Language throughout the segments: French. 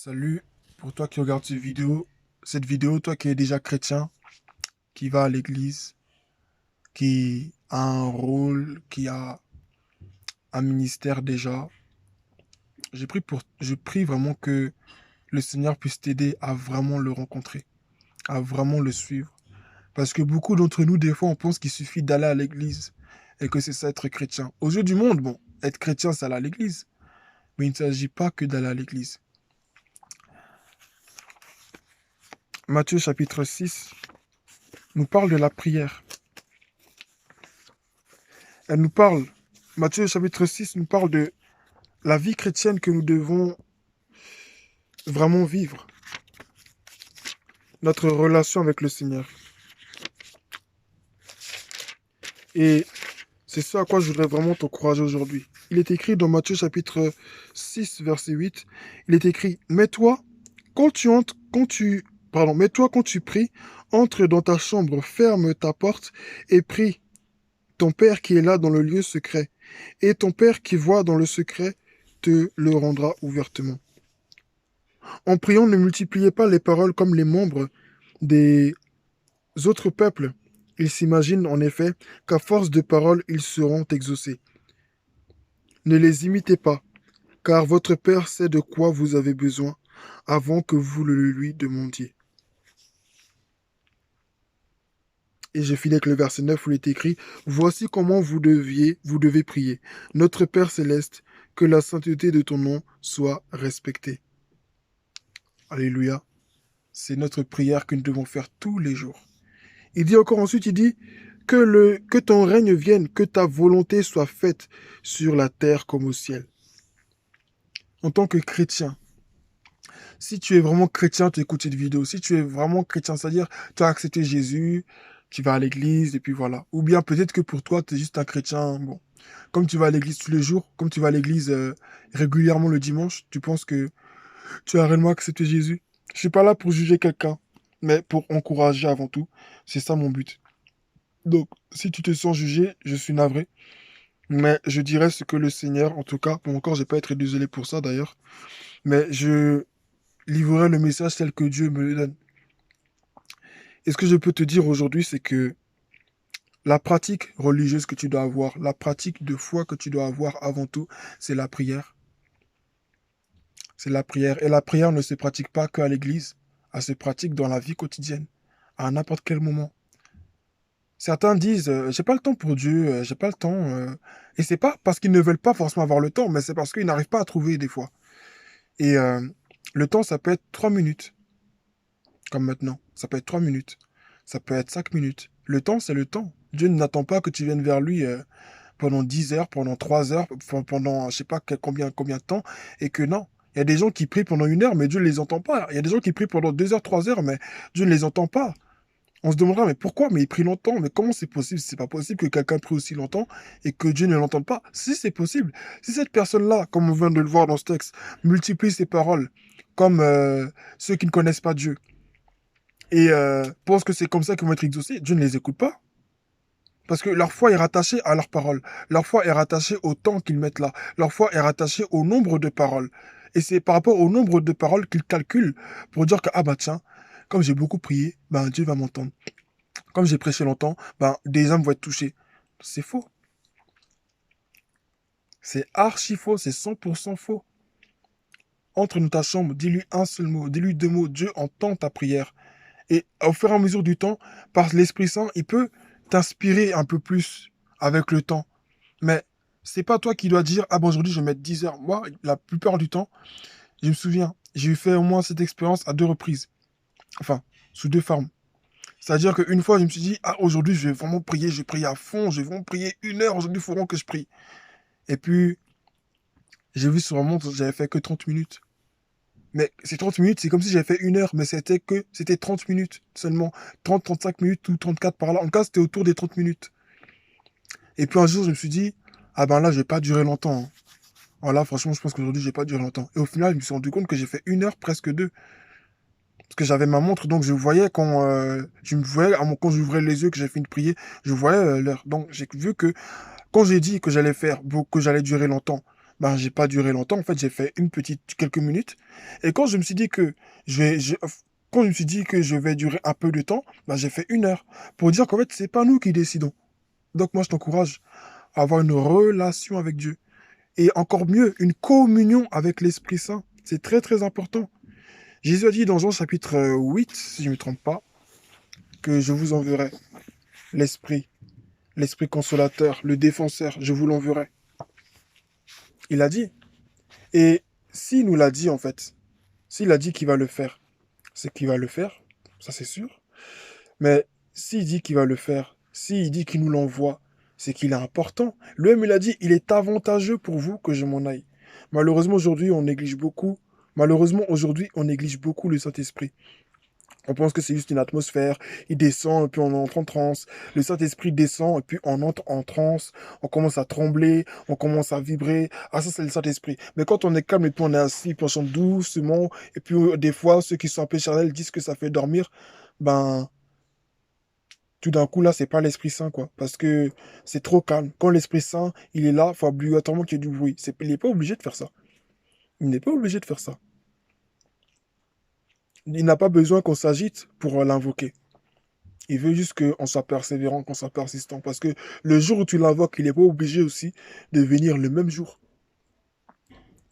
Salut pour toi qui regarde cette vidéo, toi qui es déjà chrétien, qui va à l'église, qui a un rôle, qui a un ministère déjà. Je prie vraiment que le Seigneur puisse t'aider à vraiment le rencontrer, à vraiment le suivre. Parce que beaucoup d'entre nous, des fois, on pense qu'il suffit d'aller à l'église et que c'est ça être chrétien. Aux yeux du monde, bon, être chrétien, c'est aller à l'église. Mais il ne s'agit pas que d'aller à l'église. Matthieu chapitre 6 nous parle de la prière. Elle nous parle, Matthieu chapitre 6 nous parle de la vie chrétienne que nous devons vraiment vivre, notre relation avec le Seigneur. Et c'est ce à quoi je voudrais vraiment t'encourager aujourd'hui. Il est écrit dans Matthieu chapitre 6, verset 8, il est écrit, mets-toi quand tu entres, mets-toi quand tu pries, entre dans ta chambre, ferme ta porte et prie ton Père qui est là dans le lieu secret. Et ton Père qui voit dans le secret te le rendra ouvertement. En priant, ne multipliez pas les paroles comme les membres des autres peuples. Ils s'imaginent en effet qu'à force de paroles, ils seront exaucés. Ne les imitez pas, car votre Père sait de quoi vous avez besoin avant que vous le lui demandiez. Et je finis avec le verset 9 où il est écrit, voici comment vous devez prier. Notre Père céleste, que la sainteté de ton nom soit respectée. Alléluia. C'est notre prière que nous devons faire tous les jours. Il dit encore ensuite, il dit, que ton règne vienne, que ta volonté soit faite sur la terre comme au ciel. En tant que chrétien, si tu es vraiment chrétien, tu écoutes cette vidéo. Si tu es vraiment chrétien, c'est-à-dire tu as accepté Jésus, tu vas à l'église et puis voilà. Ou bien peut-être que pour toi, tu es juste un chrétien, bon. Comme tu vas à l'église tous les jours, comme tu vas à l'église régulièrement le dimanche, tu penses que tu as réellement accepté Jésus. Je suis pas là pour juger quelqu'un, mais pour encourager avant tout. C'est ça mon but. Donc, si tu te sens jugé, je suis navré. Mais je dirais ce que le Seigneur, en tout cas, pour encore, j'ai pas été désolé pour ça d'ailleurs, mais je livrerai le message tel que Dieu me le donne. Et ce que je peux te dire aujourd'hui, c'est que la pratique religieuse que tu dois avoir, la pratique de foi que tu dois avoir avant tout, c'est la prière. C'est la prière. Et la prière ne se pratique pas qu'à l'église, elle se pratique dans la vie quotidienne, à n'importe quel moment. Certains disent, j'ai pas le temps pour Dieu, j'ai pas le temps. Et c'est pas parce qu'ils ne veulent pas forcément avoir le temps, mais c'est parce qu'ils n'arrivent pas à trouver des fois. Et le temps, ça peut être 3 minutes, comme maintenant. Ça peut être 3 minutes. Ça peut être 5 minutes. Le temps, c'est le temps. Dieu n'attend pas que tu viennes vers lui pendant 10 heures, pendant 3 heures, pendant je sais pas combien de temps, et que non. Il y a des gens qui prient pendant 1 heure, mais Dieu ne les entend pas. Il y a des gens qui prient pendant 2 heures, 3 heures, mais Dieu ne les entend pas. On se demandera, mais pourquoi? Mais il prie longtemps. Mais comment c'est possible? C'est pas possible que quelqu'un prie aussi longtemps et que Dieu ne l'entende pas. Si c'est possible. Si cette personne-là, comme on vient de le voir dans ce texte, multiplie ses paroles comme ceux qui ne connaissent pas Dieu et pensent que c'est comme ça qu'ils vont être exaucés, Dieu ne les écoute pas. Parce que leur foi est rattachée à leurs paroles. Leur foi est rattachée au temps qu'ils mettent là. Leur foi est rattachée au nombre de paroles. Et c'est par rapport au nombre de paroles qu'ils calculent pour dire que, ah bah tiens, comme j'ai beaucoup prié, ben Dieu va m'entendre. Comme j'ai prêché longtemps, ben des âmes vont être touchées. C'est faux. C'est archi faux, c'est 100% faux. Entre dans ta chambre, dis-lui un seul mot, dis-lui 2 mots. Dieu entend ta prière. Et au fur et à mesure du temps, par l'Esprit Saint, il peut t'inspirer un peu plus avec le temps. Mais c'est pas toi qui dois dire, ah bon, aujourd'hui, je vais mettre 10 heures. Moi, la plupart du temps, je me souviens, j'ai fait au moins cette expérience à 2 reprises. Enfin, sous 2 formes. C'est-à-dire qu'une fois, je me suis dit, ah, aujourd'hui, je vais vraiment prier, je vais prier à fond, je vais vraiment prier 1 heure, aujourd'hui, il faut vraiment que je prie. Et puis, j'ai vu sur ma montre, j'avais fait que 30 minutes. Mais ces 30 minutes, c'est comme si j'avais fait 1 heure, mais c'était 30 minutes seulement. 30, 35 minutes ou 34 par là. En tout cas, c'était autour des 30 minutes. Et puis un jour, je me suis dit, ah ben là, je vais pas durer longtemps, hein. Voilà, franchement, je pense qu'aujourd'hui, je vais pas durer longtemps. Et au final, je me suis rendu compte que j'ai fait 1 heure, presque deux. Parce que j'avais ma montre, donc je voyais quand je me voyais, quand j'ouvrais les yeux, que j'ai fini de prier, je voyais l'heure. Donc j'ai vu que quand j'ai dit que j'allais faire, que j'allais durer longtemps, Ben, j'ai pas duré longtemps. En fait, j'ai fait quelques minutes. Et quand je me suis dit que je vais, je- quand je me suis dit que je vais durer un peu de temps, ben, j'ai fait 1 heure. Pour dire qu'en fait, c'est pas nous qui décidons. Donc, moi, je t'encourage à avoir une relation avec Dieu. Et encore mieux, une communion avec l'Esprit Saint. C'est très, très important. Jésus a dit dans Jean chapitre 8, si je ne me trompe pas, que je vous enverrai l'Esprit, l'Esprit consolateur, le défenseur, je vous l'enverrai. Il a dit. Et s'il nous l'a dit, en fait, s'il a dit qu'il va le faire, c'est qu'il va le faire, ça c'est sûr. Mais s'il dit qu'il va le faire, s'il dit qu'il nous l'envoie, c'est qu'il est important. Lui-même, il a dit, il est avantageux pour vous que je m'en aille. Malheureusement, aujourd'hui, on néglige beaucoup. Malheureusement, aujourd'hui, on néglige beaucoup le Saint-Esprit. On pense que c'est juste une atmosphère, il descend et puis on entre en transe. Le Saint-Esprit descend et puis on entre en transe. On commence à trembler, on commence à vibrer. Ah, ça, c'est le Saint-Esprit. Mais quand on est calme et puis on est assis, puis on chante doucement, et puis des fois, ceux qui sont un peu charnels disent que ça fait dormir, ben, tout d'un coup, là, c'est pas l'Esprit Saint, quoi. Parce que c'est trop calme. Quand l'Esprit Saint, il est là, il faut obligatoirement qu'il y ait du bruit. Il n'est pas obligé de faire ça. Il n'est pas obligé de faire ça. Il n'a pas besoin qu'on s'agite pour l'invoquer. Il veut juste qu'on soit persévérant, qu'on soit persistant. Parce que le jour où tu l'invoques, il n'est pas obligé aussi de venir le même jour.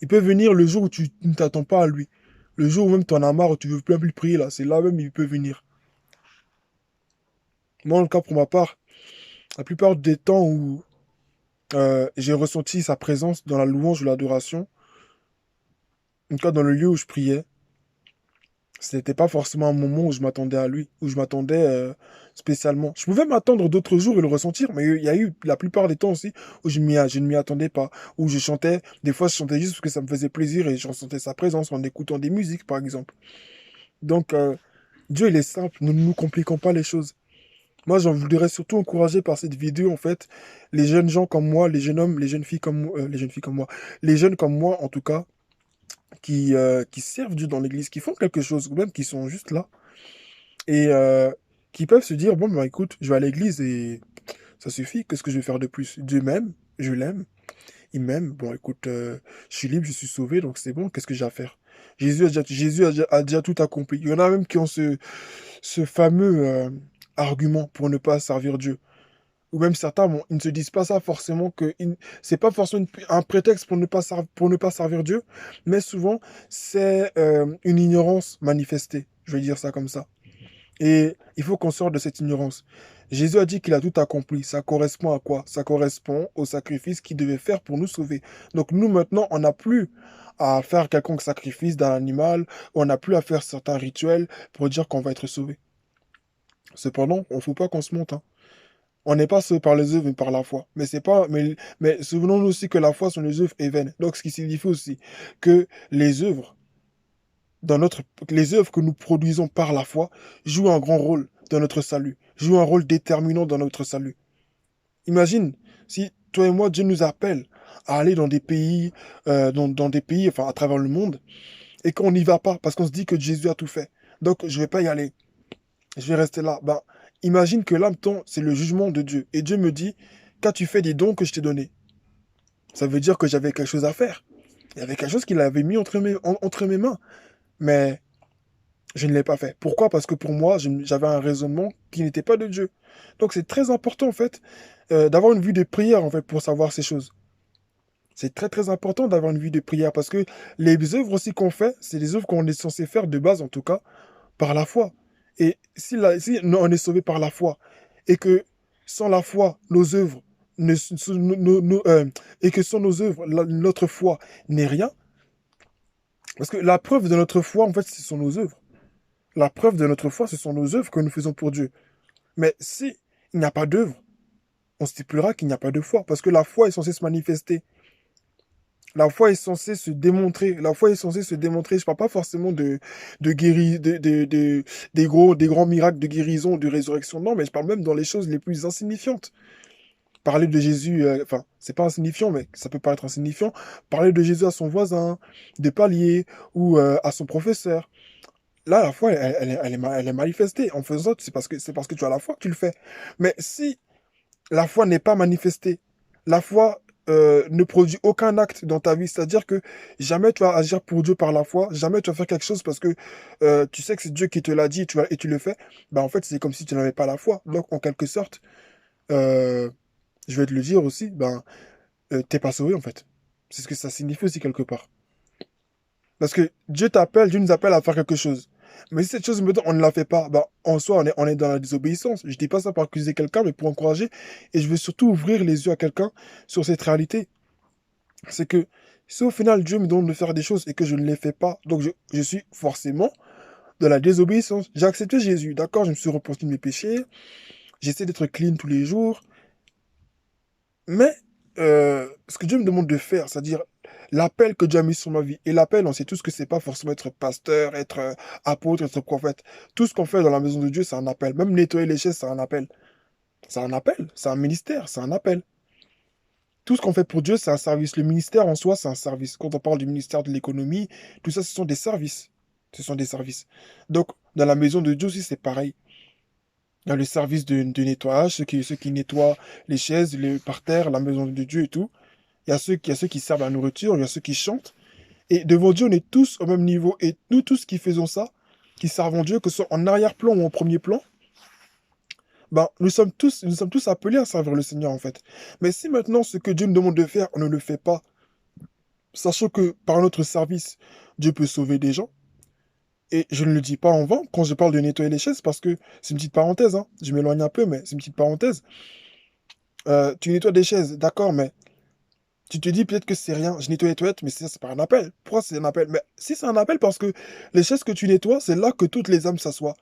Il peut venir le jour où tu ne t'attends pas à lui. Le jour où même tu en as marre, où tu veux plus prier, là, c'est là même il peut venir. Moi, en tout cas, pour ma part, la plupart des temps où j'ai ressenti sa présence dans la louange ou l'adoration, en tout cas dans le lieu où je priais, ce n'était pas forcément un moment où je m'attendais à lui, où je m'attendais spécialement. Je pouvais m'attendre d'autres jours et le ressentir, mais il y a eu la plupart des temps aussi où je ne m'y attendais pas, où je chantais, des fois je chantais juste parce que ça me faisait plaisir et je ressentais sa présence en écoutant des musiques, par exemple. Donc, Dieu, il est simple, nous ne nous compliquons pas les choses. Moi, j'en voudrais surtout encourager par cette vidéo, en fait, les jeunes gens comme moi, les jeunes hommes, les jeunes filles comme moi, les jeunes comme moi, en tout cas, qui servent Dieu dans l'église, qui font quelque chose, ou même qui sont juste là, et qui peuvent se dire, bon, bah écoute, je vais à l'église et ça suffit, qu'est-ce que je vais faire de plus? Dieu m'aime, je l'aime, il m'aime, bon écoute, je suis libre, je suis sauvé, donc c'est bon, qu'est-ce que j'ai à faire? Jésus a déjà tout accompli. Il y en a même qui ont ce fameux argument pour ne pas servir Dieu. Ou même certains, bon, ils ne se disent pas ça forcément que c'est pas forcément un prétexte pour ne pas servir Dieu, mais souvent c'est une ignorance manifestée. Je vais dire ça comme ça. Et il faut qu'on sorte de cette ignorance. Jésus a dit qu'il a tout accompli. Ça correspond à quoi? Ça correspond au sacrifice qu'il devait faire pour nous sauver. Donc nous maintenant, on n'a plus à faire quelconque sacrifice d'un animal, on n'a plus à faire certains rituels pour dire qu'on va être sauvé. Cependant, on ne faut pas qu'on se monte, hein. On n'est pas sauvé par les œuvres, mais par la foi. Mais c'est pas, mais souvenons-nous aussi que la foi sont les œuvres est vaine. Donc, ce qui signifie aussi que les œuvres, les œuvres que nous produisons par la foi jouent un grand rôle dans notre salut, jouent un rôle déterminant dans notre salut. Imagine si toi et moi, Dieu nous appelle à aller dans des pays, dans des pays, enfin, à travers le monde, et qu'on n'y va pas parce qu'on se dit que Jésus a tout fait. Donc, je vais pas y aller. Je vais rester là. Ben, imagine que là, mettons, c'est le jugement de Dieu. Et Dieu me dit, qu'as-tu fait des dons que je t'ai donnés? Ça veut dire que j'avais quelque chose à faire. Il y avait quelque chose qu'il avait mis entre mes mains. Mais je ne l'ai pas fait. Pourquoi? Parce que pour moi, j'avais un raisonnement qui n'était pas de Dieu. Donc c'est très important, en fait, d'avoir une vie de prière, en fait, pour savoir ces choses. C'est très, très important d'avoir une vie de prière parce que les œuvres aussi qu'on fait, c'est des œuvres qu'on est censé faire de base, en tout cas, par la foi. Et si on est sauvé par la foi, et que sans la foi, nos œuvres, ne, et que sans nos œuvres, notre foi n'est rien, parce que la preuve de notre foi, en fait, ce sont nos œuvres. La preuve de notre foi, ce sont nos œuvres que nous faisons pour Dieu. Mais si il n'y a pas d'œuvre, on stipulera qu'il n'y a pas de foi, parce que la foi est censée se manifester. La foi est censée se démontrer. La foi est censée se démontrer. Je parle pas forcément de guéri, des grands miracles de guérison, de résurrection. Non, mais je parle même dans les choses les plus insignifiantes. Parler de Jésus, enfin, c'est pas insignifiant, mais ça peut paraître insignifiant. Parler de Jésus à son voisin, de palier, ou à son professeur. Là, la foi, elle est manifestée. En faisant ça, c'est parce que tu as la foi que tu le fais. Mais si la foi n'est pas manifestée, la foi ne produit aucun acte dans ta vie. C'est-à-dire que jamais tu vas agir pour Dieu par la foi, jamais tu vas faire quelque chose parce que tu sais que c'est Dieu qui te l'a dit et tu le fais. Bah, en fait, c'est comme si tu n'avais pas la foi. Donc, en quelque sorte, euh, je vais te le dire aussi, ben, t'es pas sauvé en fait. C'est ce que ça signifie aussi quelque part. Parce que Dieu nous appelle à faire quelque chose. Mais si cette chose, maintenant, on ne la fait pas, bah, en soi, on est dans la désobéissance. Je dis pas ça pour accuser quelqu'un, mais pour encourager. Et je veux surtout ouvrir les yeux à quelqu'un sur cette réalité. C'est que si au final Dieu me demande de faire des choses et que je ne les fais pas, donc je suis forcément de la désobéissance. J'ai accepté Jésus, d'accord, je me suis repenti de mes péchés, j'essaie d'être clean tous les jours, mais ce que Dieu me demande de faire, c'est-à-dire l'appel que Dieu a mis sur ma vie, et l'appel, on sait tous que c'est pas forcément être pasteur, être apôtre, être prophète. Tout ce qu'on fait dans la maison de Dieu, c'est un appel. Même nettoyer les chaises, c'est un appel. C'est un appel, c'est un ministère, c'est un appel. Tout ce qu'on fait pour Dieu, c'est un service. Le ministère en soi, c'est un service. Quand on parle du ministère de l'économie, tout ça, ce sont des services. Ce sont des services. Donc, dans la maison de Dieu aussi, c'est pareil. Il y a le service de nettoyage, ceux qui nettoient les chaises, les parterres, la maison de Dieu et tout. Il y a ceux qui servent la nourriture, il y a ceux qui chantent. Et devant Dieu, on est tous au même niveau. Et nous tous qui faisons ça, qui servons Dieu, que ce soit en arrière-plan ou en premier plan, ben, nous sommes tous appelés à servir le Seigneur, en fait. Mais si maintenant ce que Dieu nous demande de faire, on ne le fait pas, sachant que par notre service, Dieu peut sauver des gens. Et je ne le dis pas en vain quand je parle de nettoyer les chaises, parce que c'est une petite parenthèse, hein. Je m'éloigne un peu, mais c'est une petite parenthèse. Tu nettoies des chaises, d'accord, mais tu te dis peut-être que c'est rien. Je nettoie les toilettes, mais ça, c'est pas un appel. Pourquoi c'est un appel? Mais si c'est un appel, parce que les chaises que tu nettoies, c'est là que toutes les âmes s'assoient.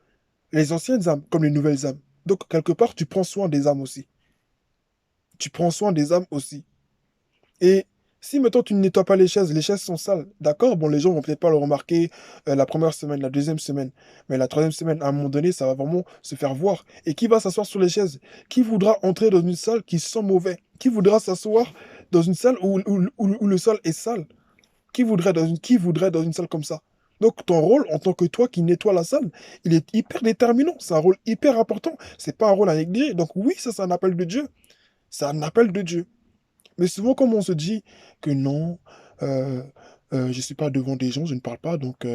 Les anciennes âmes, comme les nouvelles âmes. Donc, quelque part, tu prends soin des âmes aussi. Tu prends soin des âmes aussi. Et si maintenant tu ne nettoies pas les chaises sont sales, d'accord, bon, les gens vont peut-être pas le remarquer la première semaine, la deuxième semaine, mais la troisième semaine, à un moment donné, ça va vraiment se faire voir. Et qui va s'asseoir sur les chaises? Qui voudra entrer dans une salle qui sent mauvais? Qui voudra s'asseoir dans une salle où le sol est sale? Qui voudrait dans une salle comme ça? Donc ton rôle en tant que toi qui nettoie la salle, il est hyper déterminant. C'est un rôle hyper important. C'est pas un rôle à négliger. Donc oui, ça c'est un appel de Dieu. C'est un appel de Dieu. Mais souvent, comme on se dit que non, euh, je ne suis pas devant des gens, je ne parle pas, donc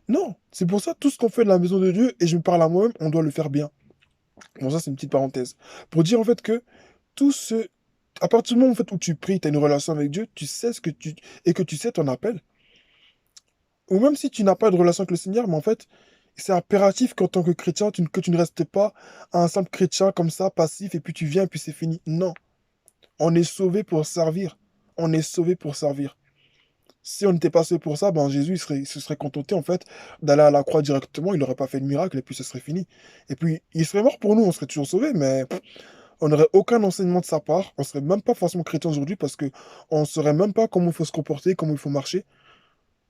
non. C'est pour ça, tout ce qu'on fait de la maison de Dieu, et je me parle à moi-même, on doit le faire bien. Bon, ça, c'est une petite parenthèse. Pour dire en fait que tout ce... À partir du moment en fait, où tu pries, tu as une relation avec Dieu, tu sais ce que tu... et que tu sais ton appel. Ou même si tu n'as pas de relation avec le Seigneur, mais en fait, c'est impératif qu'en tant que chrétien, que tu ne restes pas un simple chrétien comme ça, passif, et puis tu viens, et puis c'est fini. Non. On est sauvé pour servir. On est sauvé pour servir. Si on n'était pas sauvé pour ça, ben Jésus se serait contenté en fait d'aller à la croix directement, il n'aurait pas fait de miracle et puis ce serait fini. Et puis il serait mort pour nous, on serait toujours sauvés, mais on n'aurait aucun enseignement de sa part, on serait même pas forcément chrétien aujourd'hui parce que on saurait même pas comment il faut se comporter, comment il faut marcher.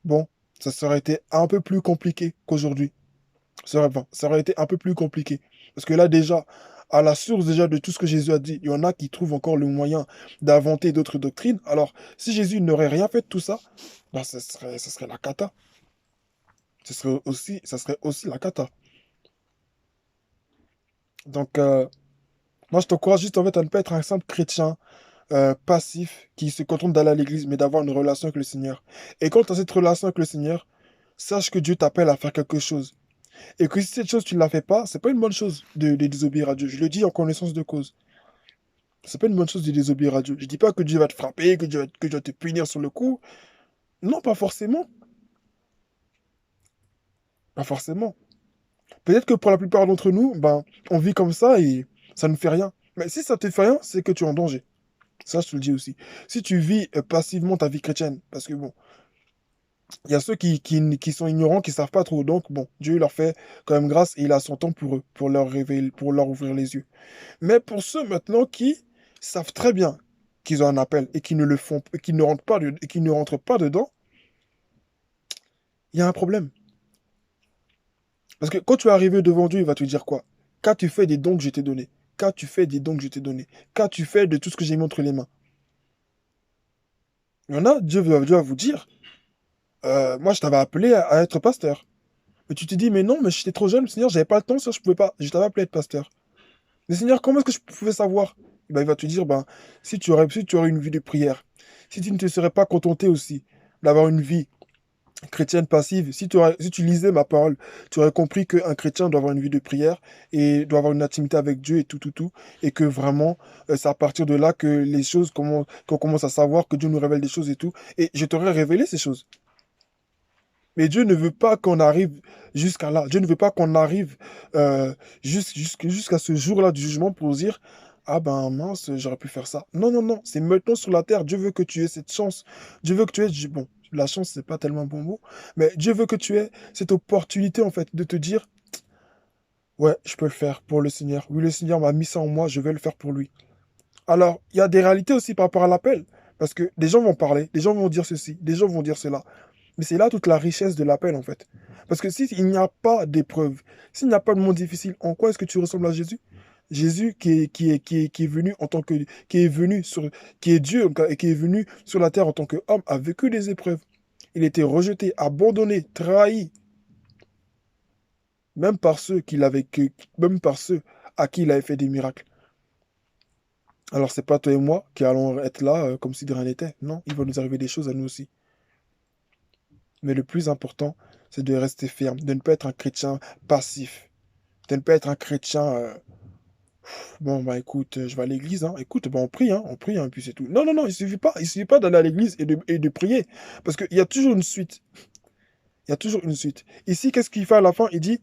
Bon, ça serait été un peu plus compliqué qu'aujourd'hui. Ça aurait été un peu plus compliqué. Parce que là, déjà, à la source déjà de tout ce que Jésus a dit, il y en a qui trouvent encore le moyen d'inventer d'autres doctrines. Alors, si Jésus n'aurait rien fait de tout ça, ben, ça serait la cata. Ça serait aussi la cata. Donc, moi, je t'encourage juste en fait à ne pas être un simple chrétien passif qui se contente d'aller à l'église, mais d'avoir une relation avec le Seigneur. Et quand tu as cette relation avec le Seigneur, sache que Dieu t'appelle à faire quelque chose. Et que si cette chose, tu ne la fais pas, c'est pas une bonne chose de désobéir à Dieu. Je le dis en connaissance de cause. C'est pas une bonne chose de désobéir à Dieu. Je dis pas que Dieu va te frapper, que Dieu va te punir sur le coup. Non, pas forcément. Pas forcément. Peut-être que pour la plupart d'entre nous, ben, on vit comme ça et ça ne fait rien. Mais si ça te fait rien, c'est que tu es en danger. Ça, je te le dis aussi. Si tu vis passivement ta vie chrétienne, parce que bon, il y a ceux qui sont ignorants, qui savent pas trop. Donc, bon, Dieu leur fait quand même grâce et il a son temps pour eux, pour leur révéler, pour leur ouvrir les yeux. Mais pour ceux maintenant qui savent très bien qu'ils ont un appel et qui ne le font, qui ne rentrent pas, et qui ne rentrent pas dedans, il y a un problème. Parce que quand tu es arrivé devant Dieu, il va te dire quoi? Qu'as-tu fait des dons que je t'ai donnés? Qu'as-tu fait des dons que je t'ai donnés? Qu'as-tu fait de tout ce que j'ai mis entre les mains? Il y en a, Dieu va vous dire, moi je t'avais appelé à être pasteur. Mais tu te dis, mais non, mais j'étais trop jeune, Seigneur, j'avais pas le temps, ça, je pouvais pas. Je t'avais appelé à être pasteur. Mais Seigneur, comment est-ce que je pouvais savoir? ben, il va te dire, ben, si tu aurais une vie de prière, si tu ne te serais pas contenté aussi d'avoir une vie chrétienne passive, si tu lisais ma parole, tu aurais compris qu'un chrétien doit avoir une vie de prière et doit avoir une intimité avec Dieu et tout, tout, tout, et que vraiment, c'est à partir de là que les choses qu'on commence à savoir, que Dieu nous révèle des choses et tout, et je t'aurais révélé ces choses. Mais Dieu ne veut pas qu'on arrive jusqu'à là. Dieu ne veut pas qu'on arrive jusqu'à ce jour-là du jugement pour dire, ah ben mince, j'aurais pu faire ça. Non, non, non, c'est maintenant sur la terre. Dieu veut que tu aies cette chance. Dieu veut que tu aies, bon, la chance, c'est pas tellement un bon mot, mais Dieu veut que tu aies cette opportunité, en fait, de te dire, ouais, je peux le faire pour le Seigneur. Oui, le Seigneur m'a mis ça en moi, je vais le faire pour lui. Alors, il y a des réalités aussi par rapport à l'appel. Parce que des gens vont parler, des gens vont dire ceci, des gens vont dire cela. Mais c'est là toute la richesse de l'appel, en fait. Parce que s'il n'y a pas d'épreuve, s'il n'y a pas de monde difficile, en quoi est-ce que tu ressembles à Jésus? Jésus qui est venu en tant que, qui est venu sur, qui est Dieu, et qui est venu sur la terre en tant qu'homme, a vécu des épreuves. Il était rejeté, abandonné, trahi, même par ceux même par ceux à qui il avait fait des miracles. Alors, c'est pas toi et moi qui allons être là comme si de rien n'était. Non, il va nous arriver des choses à nous aussi. Mais le plus important, c'est de rester ferme, de ne pas être un chrétien passif, de ne pas être un chrétien, bon, bah écoute, je vais à l'église, hein. Écoute, bah on prie, hein, et puis c'est tout. Non, non, non, il suffit pas d'aller à l'église et de prier, parce qu'il y a toujours une suite. Il y a toujours une suite. Ici, qu'est-ce qu'il fait à la fin? Il dit,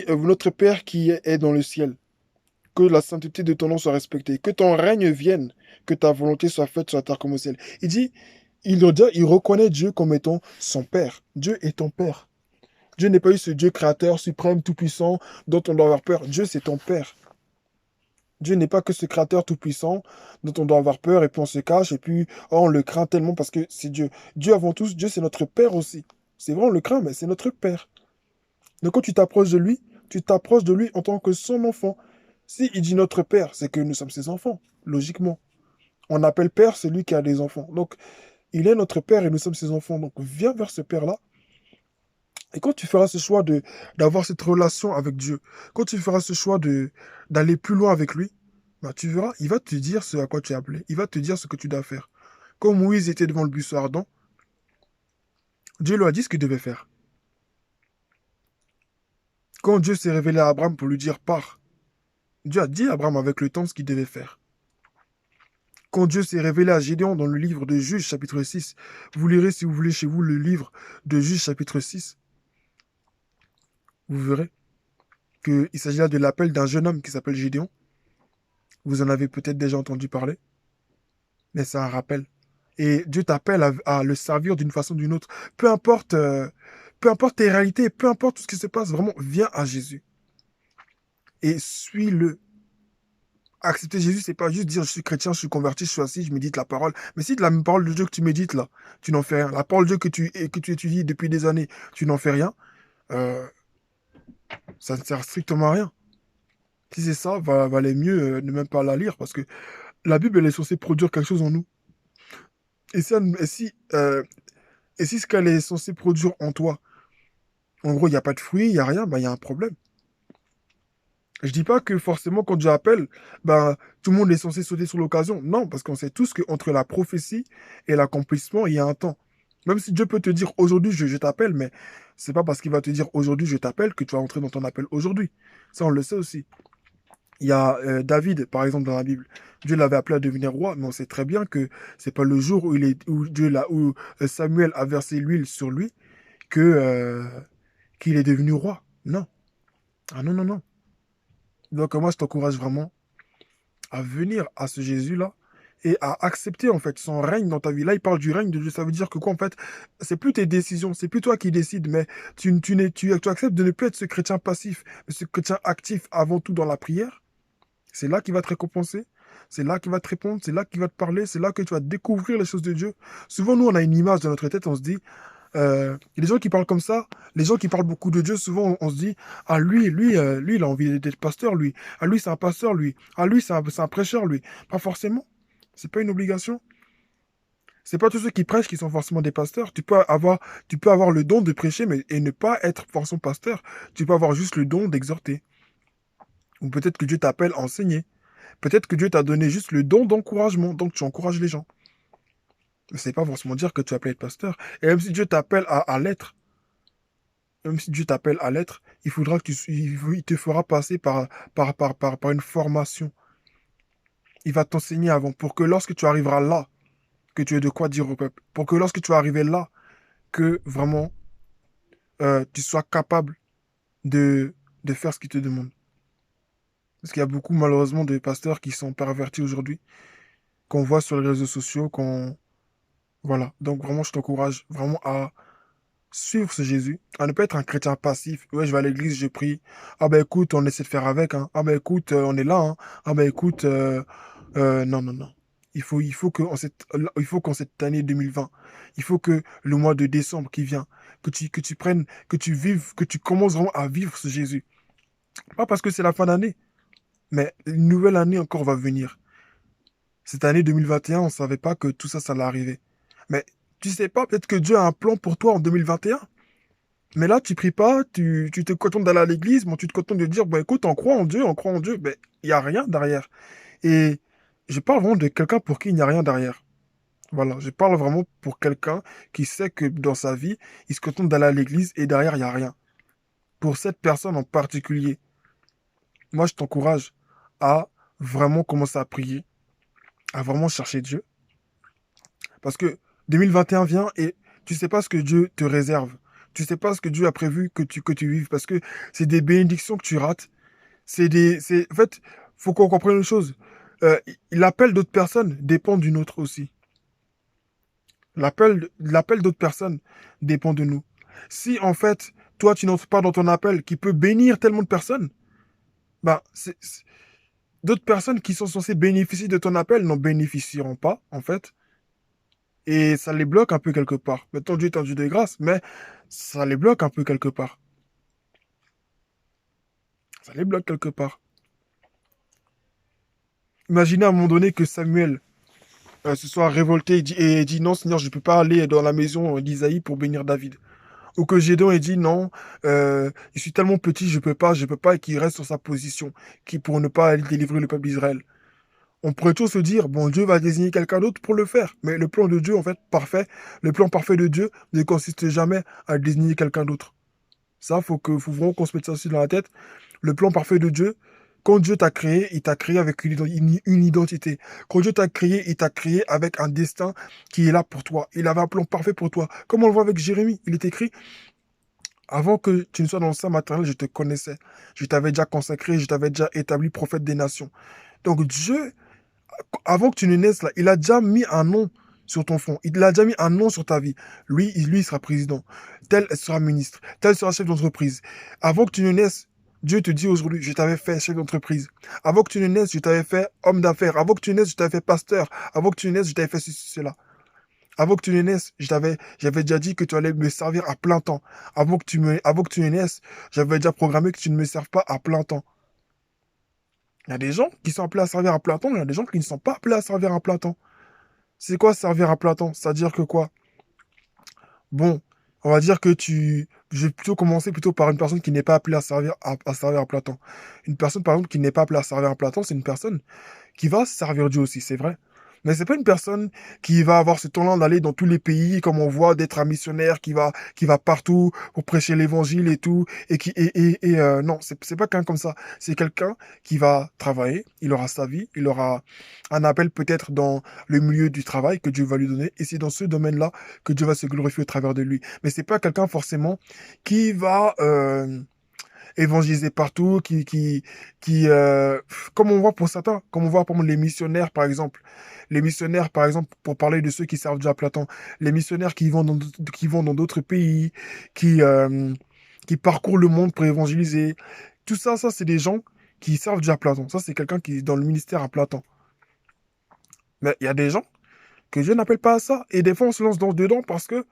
notre Père qui est dans le ciel, que la sainteté de ton nom soit respectée, que ton règne vienne, que ta volonté soit faite sur la terre comme au ciel. Il reconnaît Dieu comme étant son Père. Dieu est ton Père. Dieu n'est pas eu ce Dieu créateur, suprême, tout-puissant, dont on doit avoir peur. Dieu, c'est ton Père. Dieu n'est pas que ce créateur tout-puissant dont on doit avoir peur et puis on se cache et puis oh, on le craint tellement parce que c'est Dieu. Dieu avant tout, Dieu c'est notre Père aussi. C'est vrai, on le craint, mais c'est notre Père. Donc quand tu t'approches de lui, tu t'approches de lui en tant que son enfant. Si il dit notre Père, c'est que nous sommes ses enfants, logiquement. On appelle Père celui qui a des enfants. Donc il est notre Père et nous sommes ses enfants. Donc viens vers ce Père-là. Et quand tu feras ce choix d'avoir cette relation avec Dieu, quand tu feras ce choix d'aller plus loin avec lui, bah, tu verras, il va te dire ce à quoi tu es appelé. Il va te dire ce que tu dois faire. Quand Moïse était devant le buisson ardent, Dieu lui a dit ce qu'il devait faire. Quand Dieu s'est révélé à Abraham pour lui dire pars, Dieu a dit à Abraham avec le temps ce qu'il devait faire. Quand Dieu s'est révélé à Gédéon dans le livre de Juges chapitre 6, vous lirez si vous voulez chez vous le livre de Juges chapitre 6, vous verrez qu'il s'agit là de l'appel d'un jeune homme qui s'appelle Gédéon. Vous en avez peut-être déjà entendu parler, mais c'est un rappel. Et Dieu t'appelle à le servir d'une façon ou d'une autre. Peu importe tes réalités, peu importe tout ce qui se passe, vraiment, viens à Jésus et suis-le. Accepter Jésus, c'est pas juste dire je suis chrétien, je suis converti, je suis assis, je médite la parole. Mais si de la parole de Dieu que tu médites là, tu n'en fais rien. La parole de Dieu que tu étudies depuis des années, tu n'en fais rien, euh, ça ne sert strictement à rien. Si c'est ça, valait mieux ne même pas la lire parce que la Bible, elle est censée produire quelque chose en nous. Et si ce qu'elle est censée produire en toi, en gros, il n'y a pas de fruits, il n'y a rien, ben, il y a un problème. Je dis pas que forcément, quand Dieu appelle, ben, tout le monde est censé sauter sur l'occasion. Non, parce qu'on sait tous qu'entre la prophétie et l'accomplissement, il y a un temps. Même si Dieu peut te dire aujourd'hui, je t'appelle, mais c'est pas parce qu'il va te dire aujourd'hui, je t'appelle que tu vas entrer dans ton appel aujourd'hui. Ça, on le sait aussi. Il y a David, par exemple, dans la Bible. Dieu l'avait appelé à devenir roi, mais on sait très bien que c'est pas le jour où Samuel a versé l'huile sur lui que qu'il est devenu roi. Non. Ah non, non, non. Donc moi, je t'encourage vraiment à venir à ce Jésus-là et à accepter en fait son règne dans ta vie. Là, il parle du règne de Dieu. Ça veut dire que quoi en fait, c'est plus tes décisions, c'est plus toi qui décides, mais tu acceptes de ne plus être ce chrétien passif, mais ce chrétien actif avant tout dans la prière. C'est là qu'il va te récompenser. C'est là qu'il va te répondre, c'est là qu'il va te parler, c'est là que tu vas découvrir les choses de Dieu. Souvent, nous, on a une image dans notre tête, on se dit, il y a des gens qui parlent comme ça, les gens qui parlent beaucoup de Dieu, souvent on se dit, ah lui, il a envie d'être pasteur, lui. Ah lui, c'est un pasteur, lui. Ah lui, c'est un prêcheur, lui. Pas forcément. C'est pas une obligation. C'est pas tous ceux qui prêchent qui sont forcément des pasteurs. Tu peux avoir le don de prêcher, mais et ne pas être forcément pasteur. Tu peux avoir juste le don d'exhorter. Ou peut-être que Dieu t'appelle à enseigner. Peut-être que Dieu t'a donné juste le don d'encouragement, donc tu encourages les gens. Mais c'est pas forcément dire que tu appelles être pasteur. Et même si Dieu t'appelle à l'être, même si Dieu t'appelle à l'être, il faudra que il te fera passer par une formation. Il va t'enseigner avant pour que lorsque tu arriveras là, que tu aies de quoi dire au peuple. Pour que lorsque tu vas arriver là, que vraiment tu sois capable de, de faire ce qu'il te demande. Parce qu'il y a beaucoup malheureusement de pasteurs qui sont pervertis aujourd'hui, qu'on voit sur les réseaux sociaux, qu'on... Voilà. Donc vraiment, je t'encourage vraiment à suivre ce Jésus, à ne pas être un chrétien passif. Ouais, je vais à l'église, je prie. Ah ben écoute, on essaie de faire avec. Hein. Ah ben écoute, on est là. Hein. Ah ben écoute, non, non, non. Il faut qu'en cette année 2020, il faut que le mois de décembre qui vient, que tu prennes, que tu vives, que tu commences vraiment à vivre ce Jésus. Pas parce que c'est la fin d'année, mais une nouvelle année encore va venir. Cette année 2021, on ne savait pas que tout ça, ça allait arriver. Mais tu sais pas, peut-être que Dieu a un plan pour toi en 2021. Mais là, tu pries pas, tu te contentes d'aller à l'église, bon, tu te contentes de dire, bon, écoute, on croit en Dieu, mais il n'y a rien derrière. Et je parle vraiment de quelqu'un pour qui il n'y a rien derrière. Voilà, je parle vraiment pour quelqu'un qui sait que dans sa vie, il se contente d'aller à l'église et derrière, il n'y a rien. Pour cette personne en particulier, moi, je t'encourage à vraiment commencer à prier, à vraiment chercher Dieu. Parce que 2021 vient et tu sais pas ce que Dieu te réserve. Tu sais pas ce que Dieu a prévu que tu vives. Parce que c'est des bénédictions que tu rates. En fait, faut qu'on comprenne une chose. L'appel d'autres personnes dépend d'une autre aussi. L'appel d'autres personnes dépend de nous. Si, en fait, toi, tu n'entres pas dans ton appel qui peut bénir tellement de personnes, ben, d'autres personnes qui sont censées bénéficier de ton appel n'en bénéficieront pas, en fait. Et ça les bloque un peu quelque part. Maintenant, Dieu est un Dieu de grâce, mais ça les bloque un peu quelque part. Ça les bloque quelque part. Imaginez à un moment donné que Samuel se soit révolté et dit non, Seigneur, je ne peux pas aller dans la maison d'Isaïe pour bénir David. Ou que Gédéon ait dit non, je suis tellement petit, je peux pas, et qu'il reste sur sa position, qui pour ne pas aller délivrer le peuple d'Israël. On pourrait tous se dire, bon, Dieu va désigner quelqu'un d'autre pour le faire. Mais le plan de Dieu, en fait, parfait, le plan parfait de Dieu ne consiste jamais à désigner quelqu'un d'autre. Ça, faut vraiment qu'on se mette ça aussi dans la tête. Le plan parfait de Dieu, quand Dieu t'a créé, il t'a créé avec une identité. Quand Dieu t'a créé, il t'a créé avec un destin qui est là pour toi. Il avait un plan parfait pour toi. Comme on le voit avec Jérémie, il est écrit, avant que tu ne sois dans le sein maternel, je te connaissais. Je t'avais déjà consacré, je t'avais déjà établi prophète des nations. Donc Dieu, avant que tu ne naisses là, il a déjà mis un nom sur ton front. Il a déjà mis un nom sur ta vie. Lui, il sera président. Tel sera ministre. Tel sera chef d'entreprise. Avant que tu ne naisses, Dieu te dit aujourd'hui, je t'avais fait chef d'entreprise. Avant que tu ne naisses, je t'avais fait homme d'affaires. Avant que tu ne naisses, je t'avais fait pasteur. Avant que tu ne naisses, je t'avais fait ceci, cela. Avant que tu ne naisses, j'avais déjà dit que tu allais me servir à plein temps. Avant que tu ne naisses, j'avais déjà programmé que tu ne me serves pas à plein temps. Il y a des gens qui sont appelés à servir à plein temps, il y a des gens qui ne sont pas appelés à servir à plein temps. C'est quoi servir à plein temps? C'est-à-dire que quoi? Bon, on va dire que je vais plutôt commencer plutôt par une personne qui n'est pas appelée à servir à plein temps. Une personne, par exemple, qui n'est pas appelée à servir à plein temps, c'est une personne qui va servir Dieu aussi, c'est vrai. Mais c'est pas une personne qui va avoir ce talent d'aller dans tous les pays, comme on voit, d'être un missionnaire qui va partout pour prêcher l'évangile et tout, non, c'est pas quelqu'un comme ça. C'est quelqu'un qui va travailler, il aura sa vie, il aura un appel peut-être dans le milieu du travail que Dieu va lui donner, et c'est dans ce domaine-là que Dieu va se glorifier au travers de lui. Mais c'est pas quelqu'un forcément qui va évangéliser partout, comme on voit pour certains, comme on voit pour les missionnaires par exemple, pour parler de ceux qui servent Dieu à plein temps, les missionnaires qui vont dans d'autres pays, qui, euh, qui parcourent le monde pour évangéliser, tout ça, ça c'est des gens qui servent Dieu à plein temps. Ça c'est quelqu'un qui est dans le ministère à plein temps. Mais il y a des gens que Dieu n'appelle pas à ça, et des fois on se lance dedans parce que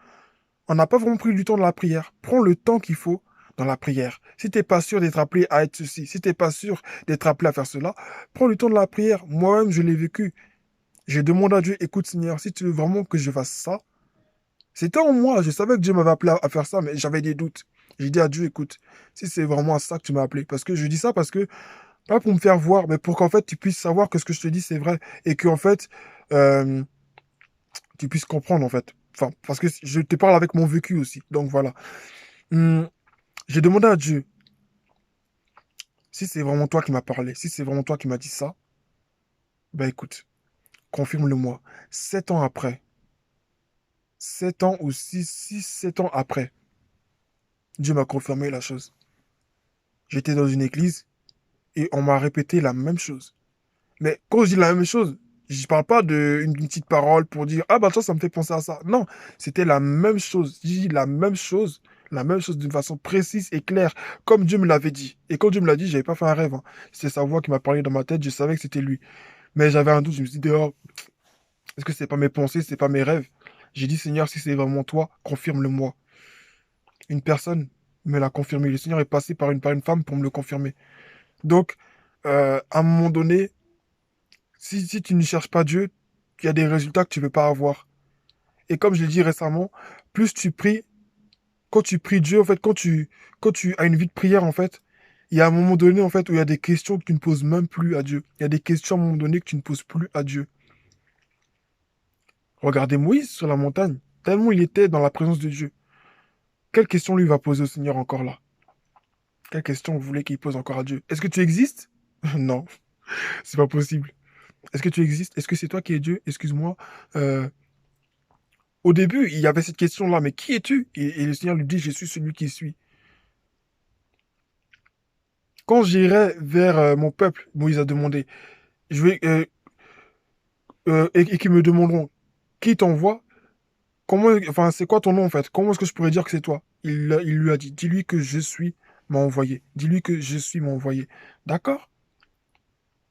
on n'a pas vraiment pris du temps de la prière. Prends le temps qu'il faut dans la prière. Si t'es pas sûr d'être appelé à être ceci, si t'es pas sûr d'être appelé à faire cela, prends le temps de la prière. Moi-même, je l'ai vécu. J'ai demandé à Dieu, écoute Seigneur, si tu veux vraiment que je fasse ça, c'était en moi. Je savais que Dieu m'avait appelé à faire ça, mais j'avais des doutes. J'ai dit à Dieu, écoute, si c'est vraiment à ça que tu m'as appelé, parce que je dis ça parce que Pas pour me faire voir, mais pour qu'en fait, tu puisses savoir que ce que je te dis, c'est vrai. Et qu'en fait, euh, tu puisses comprendre, en fait. Enfin, parce que je te parle avec mon vécu aussi. Donc voilà. Hum, j'ai demandé à Dieu, si c'est vraiment toi qui m'as parlé, si c'est vraiment toi qui m'as dit ça, ben écoute, confirme-le-moi. 7 ans après, 7 ans ou 7 ans après, Dieu m'a confirmé la chose. J'étais dans une église et on m'a répété la même chose. Mais quand je dis la même chose, je parle pas d'une petite parole pour dire ah bah ça me fait penser à ça. Non, c'était la même chose. Je dis la même chose d'une façon précise et claire, comme Dieu me l'avait dit. Et quand Dieu me l'a dit, j'avais pas fait un rêve, hein. C'était sa voix qui m'a parlé dans ma tête, je savais que c'était lui. Mais j'avais un doute, je me suis dit oh, est-ce que c'est pas mes pensées, c'est pas mes rêves? J'ai dit Seigneur, si c'est vraiment toi, confirme-le-moi. Une personne me l'a confirmé. Le Seigneur est passé par une femme pour me le confirmer. Donc, à un moment donné, si tu ne cherches pas Dieu, il y a des résultats que tu ne veux pas avoir. Et comme je l'ai dit récemment, plus tu pries, quand tu pries Dieu, en fait, quand tu as une vie de prière, en fait, il y a un moment donné, en fait, où il y a des questions que tu ne poses même plus à Dieu. Il y a des questions à un moment donné que tu ne poses plus à Dieu. Regardez Moïse sur la montagne, tellement il était dans la présence de Dieu. Quelle question lui va poser au Seigneur encore là? Quelle question vous voulez qu'il pose encore à Dieu? Est-ce que tu existes? Non, c'est pas possible. Est-ce que tu existes? Est-ce que c'est toi qui es Dieu? Excuse-moi. Euh, Au début, il y avait cette question-là, mais qui es-tu? Et le Seigneur lui dit, je suis celui qui suis. Quand j'irai vers mon peuple, Moïse a demandé, je vais, et qu'ils me demanderont, qui t'envoie? Comment, enfin, c'est quoi ton nom en fait? Comment est-ce que je pourrais dire que c'est toi? Il lui a dit, dis-lui que je suis m'a envoyé. Dis-lui que je suis m'a envoyé. D'accord?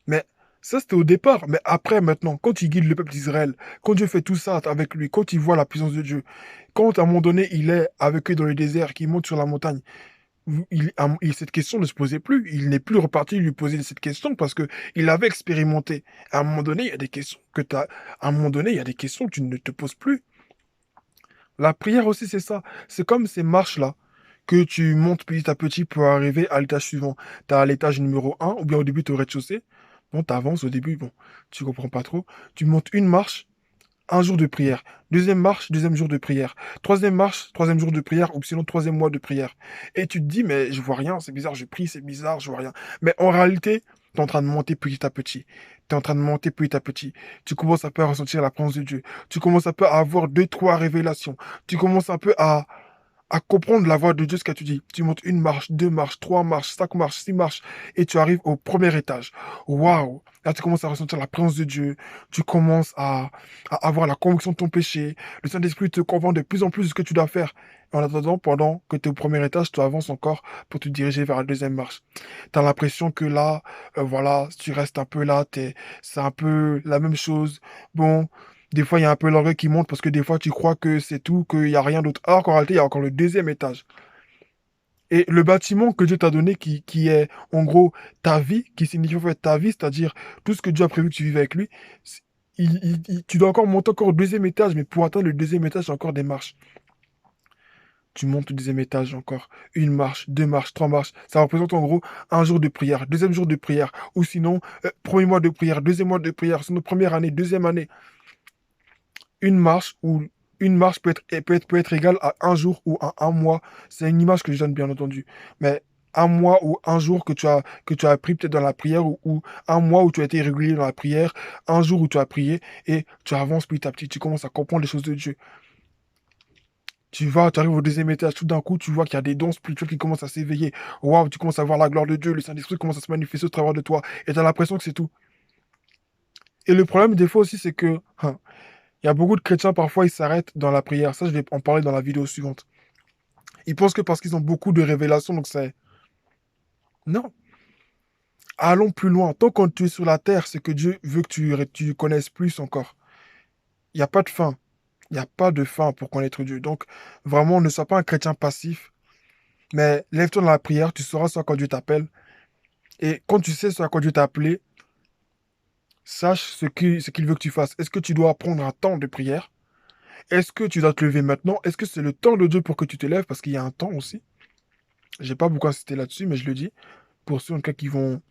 Mais ça, c'était au départ. Mais après, maintenant, quand il guide le peuple d'Israël, quand Dieu fait tout ça avec lui, quand il voit la puissance de Dieu, quand à un moment donné, il est avec eux dans le désert, qu'il monte sur la montagne, cette question ne se posait plus. Il n'est plus reparti lui poser cette question parce que il avait expérimenté. À un moment donné, il y a des questions que tu à un moment donné, il y a des questions que tu ne te poses plus. La prière aussi, c'est ça. C'est comme ces marches-là que tu montes petit à petit pour arriver à l'étage suivant. Tu as l'étage numéro un ou bien au début, tu es au rez-de-chaussée. Bon, tu avances au début, bon, tu comprends pas trop. Tu montes une marche, un jour de prière. Deuxième marche, deuxième jour de prière. Troisième marche, troisième jour de prière, ou sinon troisième mois de prière. Et tu te dis, mais je vois rien, c'est bizarre, je prie, c'est bizarre, je vois rien. Mais en réalité, tu es en train de monter petit à petit. Tu es en train de monter petit à petit. Tu commences un peu à ressentir la présence de Dieu. Tu commences un peu à avoir deux, trois révélations. Tu commences un peu à comprendre la voix de Dieu, ce que tu dis. Tu montes une marche, deux marches, trois marches, cinq marches, six marches, et tu arrives au premier étage. Waouh! Là, tu commences à ressentir la présence de Dieu. Tu commences à avoir la conviction de ton péché. Le Saint-Esprit te convainc de plus en plus de ce que tu dois faire. En attendant, pendant que tu es au premier étage, tu avances encore pour te diriger vers la deuxième marche. Tu as l'impression que là, voilà, tu restes un peu là, c'est un peu la même chose. Bon, des fois, il y a un peu l'orgueil qui monte parce que des fois, tu crois que c'est tout, qu'il n'y a rien d'autre. Alors qu'en réalité, il y a encore le deuxième étage. Et le bâtiment que Dieu t'a donné, qui est en gros ta vie, qui signifie en fait ta vie, c'est-à-dire tout ce que Dieu a prévu que tu vives avec lui, c'est- tu dois encore monter encore au deuxième étage, mais pour atteindre le deuxième étage, il y a encore des marches. Tu montes au deuxième étage encore, une marche, deux marches, trois marches. Ça représente en gros un jour de prière, deuxième jour de prière, ou sinon premier mois de prière, deuxième mois de prière, sinon première année, deuxième année. Une marche ou une marche peut être égale à un jour ou à un mois. C'est une image que je donne, bien entendu. Mais un mois ou un jour que tu as appris peut-être dans la prière ou un mois où tu as été régulier dans la prière, un jour où tu as prié et tu avances petit à petit, tu commences à comprendre les choses de Dieu. Tu arrives au deuxième étage, tout d'un coup, tu vois qu'il y a des dons spirituels qui commencent à s'éveiller. Waouh, tu commences à voir la gloire de Dieu, le Saint-Esprit commence à se manifester au travers de toi et tu as l'impression que c'est tout. Et le problème, des fois aussi, c'est que il y a beaucoup de chrétiens, parfois, ils s'arrêtent dans la prière. Ça, je vais en parler dans la vidéo suivante. Ils pensent que parce qu'ils ont beaucoup de révélations, donc c'est... Non, allons plus loin. Tant que tu es sur la terre, c'est que Dieu veut que tu connaisses plus encore. Il n'y a pas de fin. Il n'y a pas de fin pour connaître Dieu. Donc, vraiment, ne sois pas un chrétien passif, mais lève-toi dans la prière, tu sauras ce à quoi Dieu t'appelle. Et quand tu sais ce à quoi Dieu t'a appelé, sache ce qu'il veut que tu fasses. Est-ce que tu dois prendre un temps de prière? Est-ce que tu dois te lever maintenant? Est-ce que c'est le temps de Dieu pour que tu te lèves? Parce qu'il y a un temps aussi. J'ai pas beaucoup insisté là-dessus, mais je le dis. Pour ceux en tout cas qui vont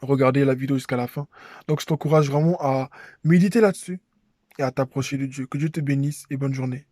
regarder la vidéo jusqu'à la fin. Donc, je t'encourage vraiment à méditer là-dessus et à t'approcher de Dieu. Que Dieu te bénisse et bonne journée.